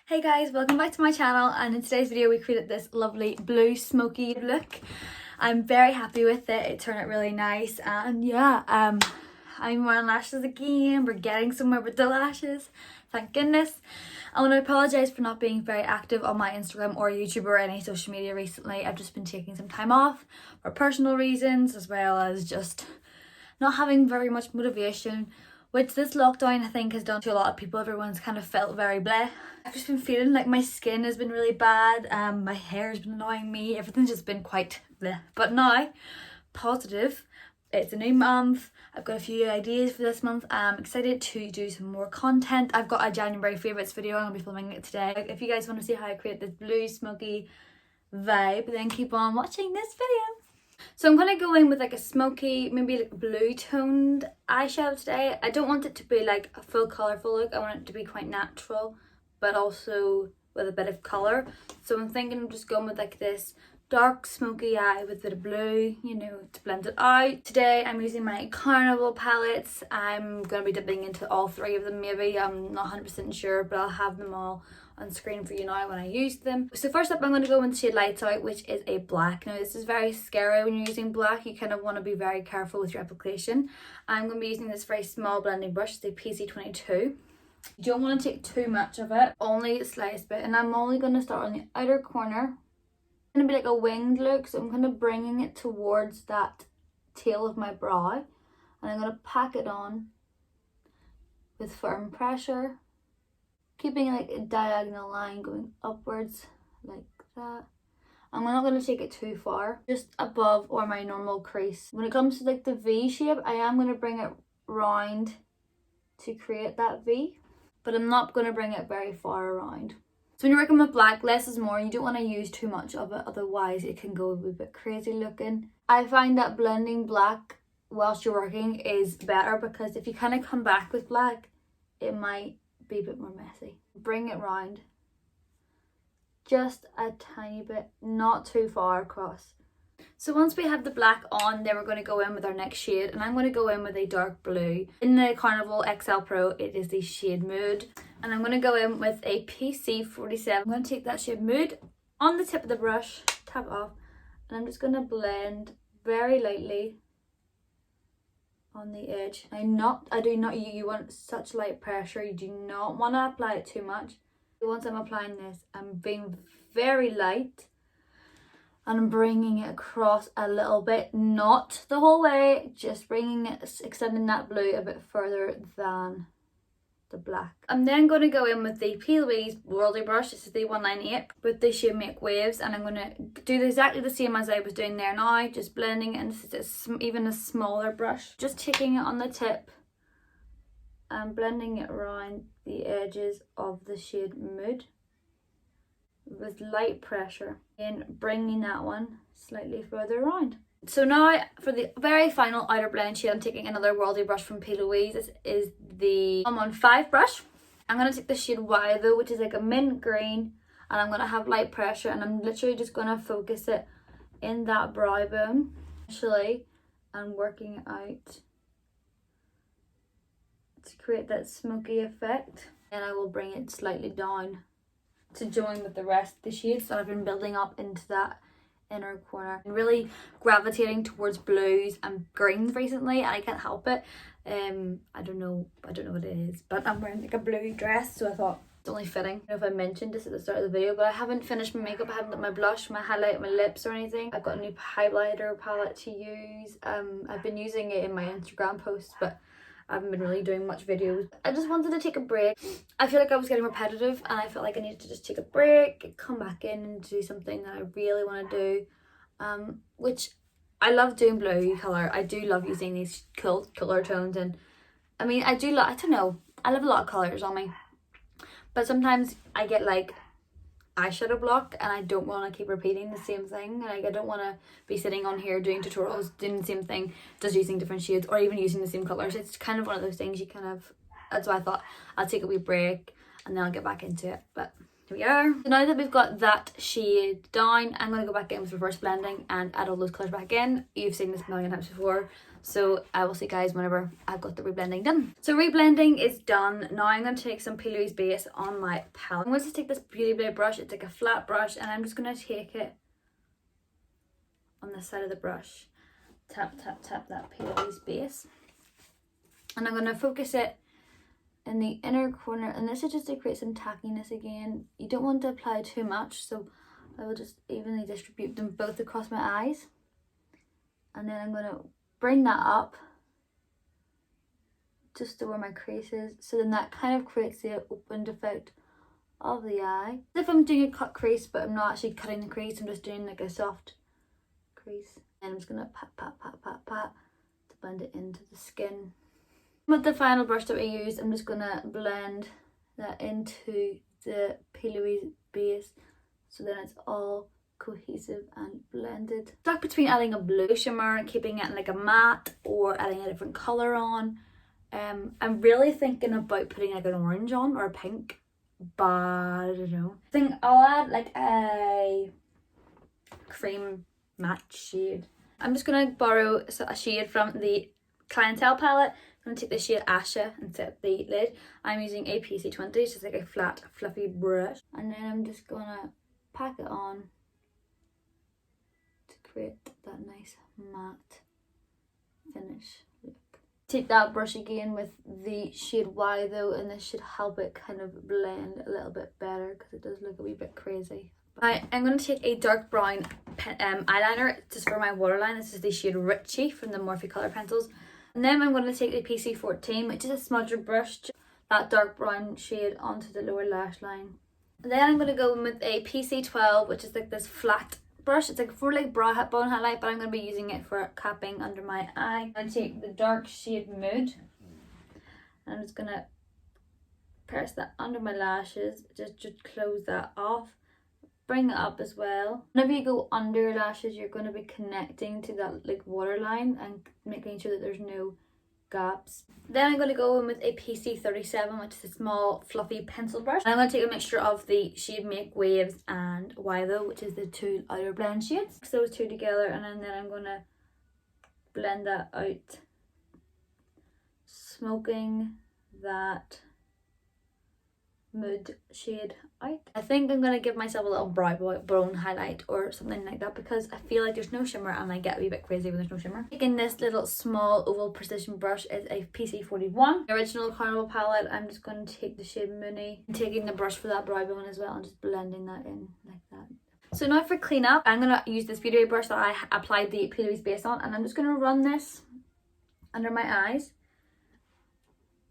Hey guys, welcome back to my channel, and in today's video we created this lovely blue smoky look. I'm very happy with it. It turned out really nice, and yeah, I'm wearing lashes again. We're getting somewhere with the lashes, thank goodness. I want to apologise for not being very active on my Instagram or YouTube or any social media recently. I've just been taking some time off for personal reasons, as well as just not having very much motivation, which this lockdown I think has done to a lot of people. Everyone's kind of felt very bleh. I've just been feeling like my skin has been really bad, my hair has been annoying me, everything's just been quite bleh. But now, positive, it's a new month, I've got a few ideas for this month, I'm excited to do some more content. I've got a January favourites video, I'm going to be filming it today. If you guys want to see how I create this blue smoky vibe, then keep on watching this video. So I'm going to go in with like a smoky, maybe like blue toned eyeshadow today. I don't want it to be like a full colourful look. I want it to be quite natural, but also with a bit of colour. So I'm thinking of just going with like this dark smoky eye with a bit of blue, you know, to blend it out. Today I'm using my Carnival palettes. I'm going to be dipping into all three of them maybe. I'm not 100% sure, but I'll have them all on screen for you now when I use them. So first up I'm going to go in shade Lights Out, which is a black. Now this is very scary when you're using black. You kind of want to be very careful with your application. I'm going to be using this very small blending brush, the PC22. You don't want to take too much of it, only the slightest bit, and I'm only going to start on the outer corner. It's going to be like a winged look, so I'm kind of bringing it towards that tail of my brow, and I'm going to pack it on with firm pressure, keeping like a diagonal line going upwards like that. I'm not going to take it too far, just above or my normal crease. When it comes to like the V shape, I am going to bring it round to create that V, but I'm not going to bring it very far around. So when you're working with black, less is more. You don't want to use too much of it, otherwise it can go a wee bit crazy looking. I find that blending black whilst you're working is better, because if you kind of come back with black, it might be a bit more messy. Bring it round just a tiny bit, not too far across. So once we have the black on, then we're going to go in with our next shade, and I'm going to go in with a dark blue. In the Carnival XL Pro, it is the shade Mood, and I'm going to go in with a PC47. I'm going to take that shade Mood on the tip of the brush, tap it off, and I'm just going to blend very lightly on the edge. You want such light pressure. You do not want to apply it too much. Once I'm applying this, I'm being very light, and I'm bringing it across a little bit, not the whole way, just bringing it, extending that blue a bit further than the black. I'm then going to go in with the P. Louise Worldy brush. This is the 198 with the shade Make Waves, and I'm going to do exactly the same as I was doing there now, just blending it, and this is even a smaller brush. Just taking it on the tip and blending it around the edges of the shade Mood with light pressure, and bringing that one slightly further around. So now for the very final outer blend shade, I'm taking another Worldy brush from P. Louise. This is the 115 brush. I'm going to take the shade Y though, which is like a mint green, and I'm going to have light pressure, and I'm literally just going to focus it in that brow bone initially and working it out to create that smoky effect. And I will bring it slightly down to join with the rest of the shades that I've been building up into that inner corner. I'm really gravitating towards blues and greens recently, and I can't help it. I don't know what it is, but I'm wearing like a blue dress, so I thought it's only fitting. I don't know if I mentioned this at the start of the video, but I haven't finished my makeup. I haven't done my blush, my highlight, my lips or anything. I've got a new highlighter palette to use. I've been using it in my Instagram posts, but I haven't been really doing much videos. I just wanted to take a break. I feel like I was getting repetitive, and I felt like I needed to just take a break, come back in and do something that I really want to do, which I love doing blue colour. I do love using these cool colour tones, and I mean I don't know, I love a lot of colours on me, but sometimes I get like eyeshadow block, and I don't want to keep repeating the same thing. Like I don't want to be sitting on here doing tutorials doing the same thing, just using different shades or even using the same colours. It's kind of one of those things you kind of, that's why I thought I'll take a wee break and then I'll get back into it. But here we are. So now that we've got that shade down, I'm going to go back in with reverse blending and add all those colours back in. You've seen this a million times before, So I will see you guys whenever I've got the reblending done. So reblending is done. Now I'm going to take some P. Louise base on my palette. I'm going to take this Beauty Blade brush. It's like a flat brush, and I'm just going to take it on the side of the brush. Tap, tap, tap that P. Louise base. And I'm going to focus it in the inner corner, and this is just to create some tackiness again. You don't want to apply too much, so I will just evenly distribute them both across my eyes. And then I'm going to bring that up just to where my crease is, so then that kind of creates the opened effect of the eye. As if I'm doing a cut crease, but I'm not actually cutting the crease, I'm just doing like a soft crease. And I'm just going to pat, pat, pat, pat, pat to blend it into the skin. With the final brush that we used, I'm just going to blend that into the P. Louise base, so then it's all cohesive and blended. Stuck between adding a blue shimmer and keeping it in like a matte, or adding a different colour on. I'm really thinking about putting like an orange on or a pink, but I don't know. I think I'll add like a cream matte shade. I'm just going to borrow a shade from the Clientele palette. I'm going to take the shade Asha and set the lid. I'm using a PC20, it's just like a flat fluffy brush. And then I'm just going to pack it on to create that nice matte finish look. Take that brush again with the shade Y though, and this should help it kind of blend a little bit better because it does look a wee bit crazy. I'm going to take a dark brown eyeliner just for my waterline. This is the shade Richie from the Morphe Colour Pencils. And then I'm going to take the PC14, which is a smudger brush, that dark brown shade onto the lower lash line. And then I'm going to go in with a PC12, which is like this flat brush. It's like for like brow bone highlight, but I'm going to be using it for capping under my eye. I'm going to take the dark shade Mood, and I'm just going to press that under my lashes, just close that off. Bring it up as well. Whenever you go under your lashes, you're going to be connecting to that like waterline and making sure that there's no gaps. Then I'm going to go in with a PC37, which is a small fluffy pencil brush. And I'm going to take a mixture of the shade Make Waves and Wilo, which is the two outer blend shades. Mix those two together, and then I'm going to blend that out, smoking that Mood shade out. I think I'm going to give myself a little brow bone highlight or something like that, because I feel like there's no shimmer and I get a wee bit crazy when there's no shimmer. Taking this little small oval precision brush is a PC41. The original Carnival palette, I'm just going to take the shade Mooney and taking the brush for that brow bone as well and just blending that in like that. So now for cleanup, I'm going to use this Beauty brush that I applied the P. Louise base on, and I'm just going to run this under my eyes.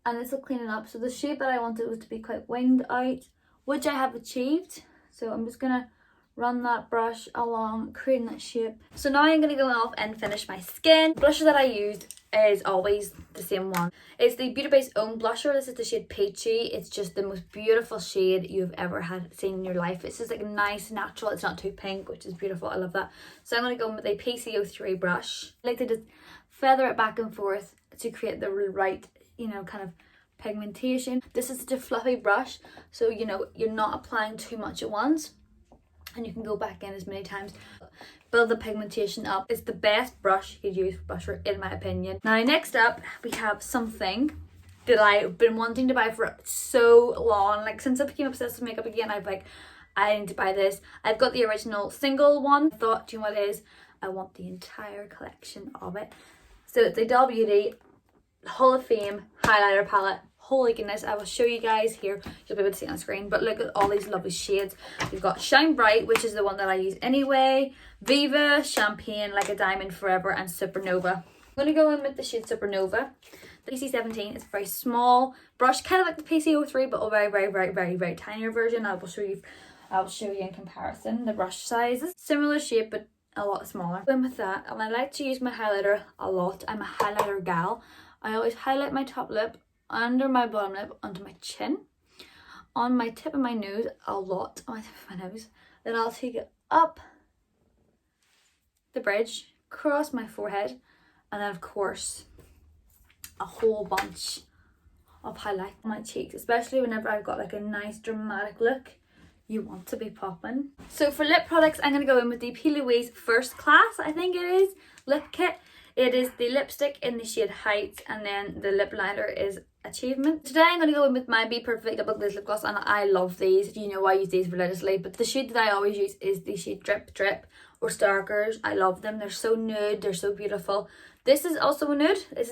And this will clean it up. So the shape that I wanted was to be quite winged out, which I have achieved. So I'm just going to run that brush along, creating that shape. So now I'm going to go off and finish my skin. The blusher that I used is always the same one. It's the Beauty Base Own blusher. This is the shade Peachy. It's just the most beautiful shade you've ever seen in your life. It's just like nice, natural. It's not too pink, which is beautiful. I love that. So I'm going to go in with a PC03 brush. I like to just feather it back and forth to create the right, kind of pigmentation. This is such a fluffy brush, so you're not applying too much at once, and you can go back in as many times. Build the pigmentation up. It's the best brush you could use for blusher, in my opinion. Now next up, we have something that I've been wanting to buy for so long. Like since I became obsessed with makeup again, I need to buy this. I've got the original single one. I thought, do you know what it is? I want the entire collection of it. So it's a Doll Beauty Hall of Fame highlighter palette. Holy goodness, I will show you guys here. You'll be able to see it on the screen, but look at all these lovely shades. We've got Shine Bright, which is the one that I use anyway, Viva, Champagne, Like a Diamond Forever, and Supernova. I'm going to go in with the shade Supernova. The PC17 is a very small brush, kind of like the PC03, but a very, very, very, very, very tinier version. I will show you in comparison the brush sizes. Similar shape, but a lot smaller. Go in with that, and I like to use my highlighter a lot. I'm a highlighter gal. I always highlight my top lip, under my bottom lip, onto my chin, on my tip of my nose a lot, on my tip of my nose. Then I'll take it up the bridge, across my forehead, and then of course a whole bunch of highlight on my cheeks, especially whenever I've got like a nice dramatic look. You want to be popping. So for lip products, I'm going to go in with the P. Louise First Class, I think it is, lip kit. It is the lipstick in the shade Heights, and then the lip liner is Achievement. Today I'm going to go in with my Be Perfect Double Glazed Lip Gloss, and I love these. You know I use these religiously, but the shade that I always use is the shade Drip Drip or Starkers. I love them. They're so nude. They're so beautiful. This is also a nude. This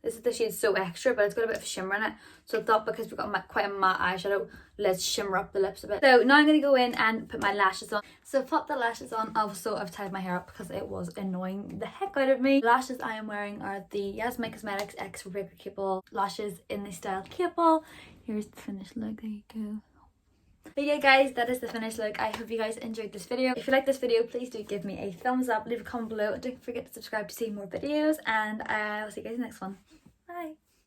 is the shade So Extra, but it's got a bit of shimmer in it. So I thought because we've got quite a matte eyeshadow, let's shimmer up the lips a bit. So now I'm going to go in and put my lashes on. So I've put the lashes on. Also, I've tied my hair up because it was annoying the heck out of me. The lashes I am wearing are the Yasmin Cosmetics X Rebecca Cable lashes in the style Cable. Here's the finished look. There you go. But yeah guys, that is the finished look. I hope you guys enjoyed this video. If you like this video, please do give me a thumbs up, leave a comment below, and don't forget to subscribe to see more videos, and I'll see you guys in the next one. Bye.